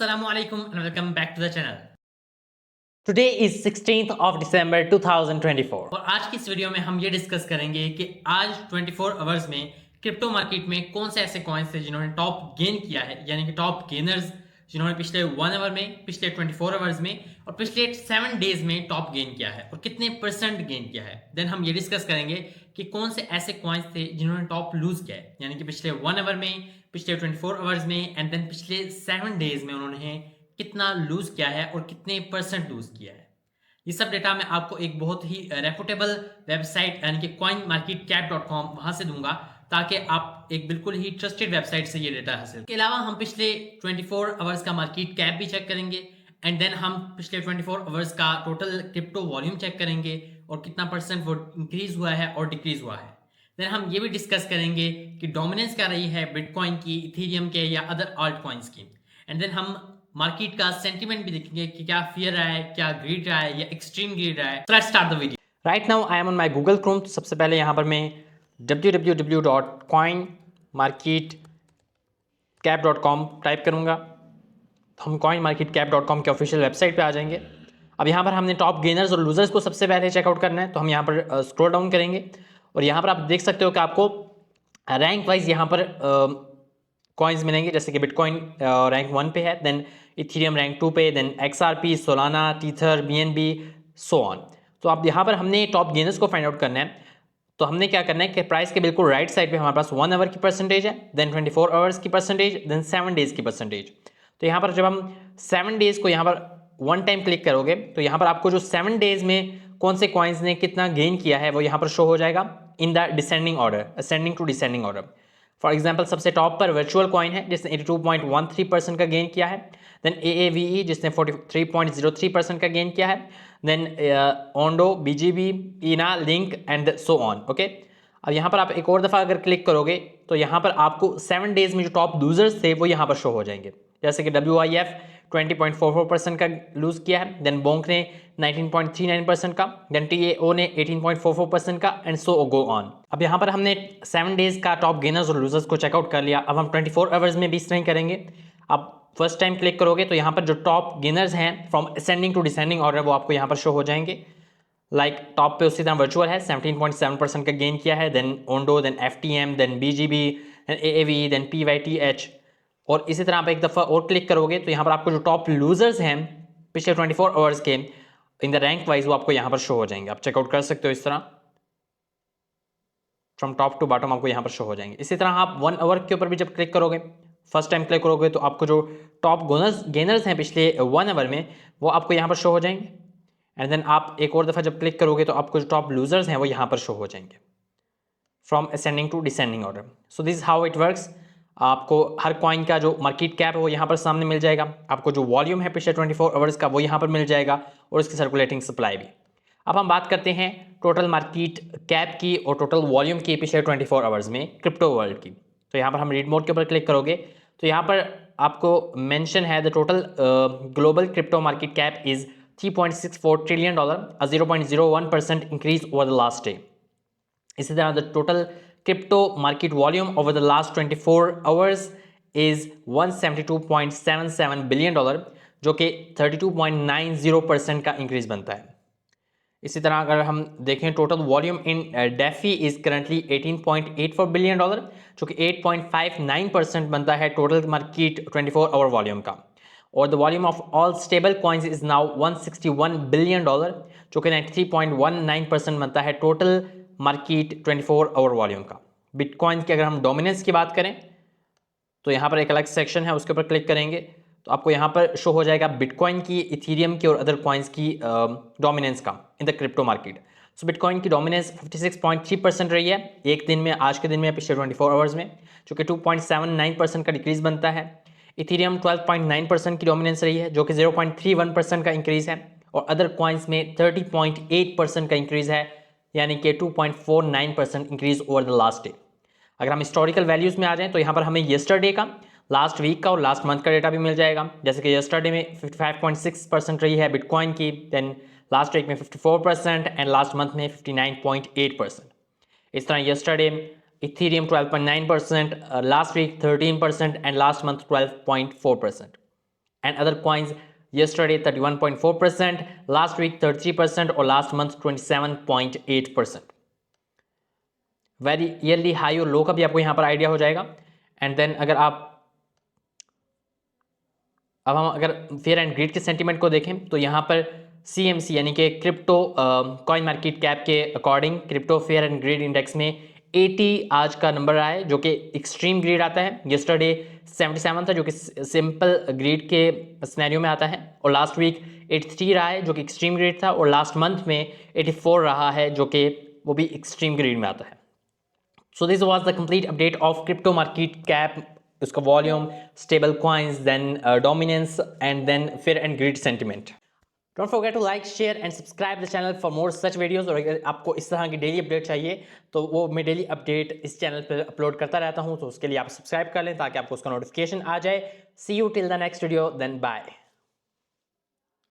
Assalamu alaikum and welcome back to the channel. Today is 16th of December 2024 और आज की इस video में हम ये डिस्कस करेंगे कि आज 24 आवर्स में क्रिप्टो मार्केट में कौन से ऐसे कॉइन्स थे जिन्होंने टॉप गेन किया है, यानी कि टॉप गेनर्स जिन्होंने पिछले 1 आवर में, पिछले 24 आवर्स में और पिछले 7 डेज में टॉप गेन किया है और कितने परसेंट गेन किया है। देन हम ये डिस्कस करेंगे कि कौन से ऐसे कॉइन्स थे जिन्होंने टॉप लूज किया है, यानी कि पिछले 1 आवर में, पिछले 24 आवर्स में एंड देन पिछले 7 डेज में उन्होंने कितना लूज किया है और कितने परसेंट लूज किया है। ये सब डेटा मैं आपको एक बहुत ही रेपुटेबल वेबसाइट यानी कि coinmarketcap.com वहां से दूंगा ताकि आप एक बिल्कुल ही ट्रस्टेड वेबसाइट से ये डेटा हासिल। इसके अलावा हम पिछले 24 आवर्स का मार्केट कैप भी चेक करेंगे एंड देन हम पिछले 24 आवर्स का टोटल क्रिप्टो वॉल्यूम चेक करेंगे और कितना परसेंट वो इंक्रीज हुआ है और डिक्रीज हुआ है। देन हम ये भी डिस्कस करेंगे कि डोमिनेंस क्या रही है बिटकॉइन की, इथेरियम के या अदर आल्ट कॉइन्स की। एंड देन हम मार्केट का सेंटीमेंट भी देखेंगे कि क्या फियर रहा है, क्या ग्रीड रहा है या एक्सट्रीम ग्रीड रहा है। So let's start the video. Right now I am on my Google Chrome. तो सबसे पहले यहाँ पर मैं www.coinmarketcap.com टाइप करूँगा तो हम coinmarketcap.com के ऑफिशियल वेबसाइट पे आ जाएंगे। अब यहाँ पर हमने टॉप गेनर्स और लूजर्स को सबसे पहले चेकआउट करना है, तो हम यहाँ पर स्क्रॉल डाउन करेंगे और यहाँ पर आप देख सकते हो कि आपको रैंक वाइज यहाँ पर कॉइन्स मिलेंगे, जैसे कि बिटकॉइन रैंक 1 पे है, देन इथेरियम रैंक 2 पे, then XRP, Solana, Tether, BNB, so on. तो अब यहाँ पर हमने टॉप गेनर्स को फाइंड आउट करना है। तो हमने क्या करना है कि प्राइस के बिल्कुल राइट साइड पे हमारे पास 1 आवर की परसेंटेज है, देन 24 आवर्स की परसेंटेज, देन 7 डेज की परसेंटेज। तो यहाँ पर जब हम 7 डेज को यहाँ पर वन टाइम क्लिक करोगे तो यहाँ पर आपको जो 7 डेज में कौन से कॉइन्स ने कितना गेन किया है वो यहाँ पर शो हो जाएगा in the descending order, ascending to descending order. For example सबसे टॉप पर वर्चुअल कॉइन है जिसने 82.13% का गेन किया है, देन AAVE जिसने 43.03% का गेन किया है, देन ओंडो, BGB, ईना, link and so on. Okay, अब यहाँ पर आप एक और दफ़ा अगर क्लिक करोगे तो यहाँ पर आपको 7 डेज में जो टॉप लूजर्स थे वो यहाँ पर शो हो जाएंगे, जैसे कि WIF 20.44% का लूज किया है, देन बोंक ने 19.39% का, देन TAO ने 18.44% का एंड सो गो ऑन। अब यहाँ पर हमने 7 डेज का टॉप गेनर्स और लूजर्स को चेकआउट कर लिया। अब हम 24 आवर्स में भी इस तरह करेंगे। अब फर्स्ट टाइम क्लिक करोगे तो यहाँ पर जो टॉप गेनर्स हैं from ascending to descending order वो आपको यहाँ पर शो हो जाएंगे। लाइक टॉप पे उसी तरह वर्चुअल है 17.7% का गेन किया है, then Ondo, then FTM, then BGB, then AAVE, then PYTH। और इसी तरह आप एक दफ़ा और क्लिक करोगे तो यहाँ पर आपको जो टॉप लूजर्स हैं पिछले 24 आवर्स के इन द रैंक वाइज वो आपको यहाँ पर शो हो जाएंगे। आप चेकआउट कर सकते हो इस तरह फ्रॉम टॉप टू बॉटम आपको यहाँ पर शो हो जाएंगे। इसी तरह आप 1 आवर के ऊपर भी जब क्लिक करोगे, फर्स्ट टाइम क्लिक करोगे तो आपको जो टॉप गेनर्स हैं पिछले 1 आवर में वो आपको यहाँ पर शो हो जाएंगे। एंड देन आप एक और दफ़ा जब क्लिक करोगे तो आपको जो टॉप लूजर्स हैं वो यहाँ पर शो हो जाएंगे from ascending to descending order. So this how it works. आपको हर कॉइन का जो मार्केट कैप है वो यहाँ पर सामने मिल जाएगा, आपको जो वॉल्यूम है पिछले 24 आवर्स का वो यहाँ पर मिल जाएगा और इसकी सर्कुलेटिंग सप्लाई भी। अब हम बात करते हैं टोटल मार्केट कैप की और टोटल वॉल्यूम की पिछले 24 आवर्स में क्रिप्टो वर्ल्ड की। तो यहाँ पर हम रीड मोड के ऊपर क्लिक करोगे तो यहाँ पर आपको मेंशन है the total global crypto market cap is $3.64 trillion, a 0.01% increase over the last day. इसी तरह the total crypto market volume over the last 24 hours is $172.77 billion, जो कि 32.90% का इंक्रीज बनता है। इसी तरह अगर हम देखें total volume in DeFi is currently $18.84 billion, जो कि 8.59% बनता है टोटल मार्केट 24 आवर वॉल्यूम का। और the volume of all stable coins is now $161 billion, जो कि 93.19% बनता है टोटल मार्केट 24 आवर वॉल्यूम का। बिटकॉइन की अगर हम डोमिनेंस की बात करें तो यहाँ पर एक अलग सेक्शन है, उसके ऊपर क्लिक करेंगे तो आपको यहाँ पर शो हो जाएगा बिटकॉइन की, इथेरियम की और अदर कॉइन्स की डोमिनेंस का in the crypto market. So bitcoin की डोमिनेंस 56.3% रही है एक दिन में, आज के दिन में, पिछले 24 आवर्स में, जो कि 2.79% का डिक्रीज बनता है। इथेरियम 12.9% की डोमिनेंस रही है, जो कि 0.31% का इंक्रीज है, और अदर कॉइन्स में 30.8% का इंक्रीज है, यानी कि 2.49% increase over the last day. अगर हम हिस्टोरिकल वैल्यूज में आ जाएं तो यहाँ पर हमें येस्टरडे का, लास्ट वीक का और लास्ट मंथ का डेटा भी मिल जाएगा। जैसे कि येस्टरडे में 55.6% रही है बिटकॉइन की, देन लास्ट वीक में 54% एंड लास्ट मंथ में 59.8%। इस तरह yesterday Ethereum 12.9%, last week 13% and last month 12.4%। And other coins yesterday 31.4%, last week 33% और last month 27.8%. Very yearly high और लो का भी आपको यहाँ पर आइडिया हो जाएगा. एंड देन अगर हम अगर फेयर एंड ग्रीड के सेंटीमेंट को देखें तो यहाँ पर CMC यानी कि क्रिप्टो कॉइन मार्केट कैप के according crypto fair and grid index में 80 आज का नंबर रहा है, जो कि एक्सट्रीम ग्रीड आता है. येस्टरडे 77 था, जो कि सिंपल ग्रीड के सिनेरियो में आता है. और लास्ट वीक 83 रहा है, जो कि एक्सट्रीम ग्रीड था. और लास्ट मंथ में 84 रहा है, जो कि वो भी एक्सट्रीम ग्रीड में आता है. So this was the complete update of crypto market cap, उसका volume, stable coins, then dominance and then fear and greed sentiment. Don't forget to like, share and subscribe the channel for more such videos. और अगर आपको इस तरह की daily update चाहिए तो वो मैं डेली अपडेट इस चैनल पर अपलोड करता रहता हूँ, तो उसके लिए आप सब्सक्राइब कर लें ताकि आपको उसका नोटिफिकेशन आ जाए. See you till the next video, then bye.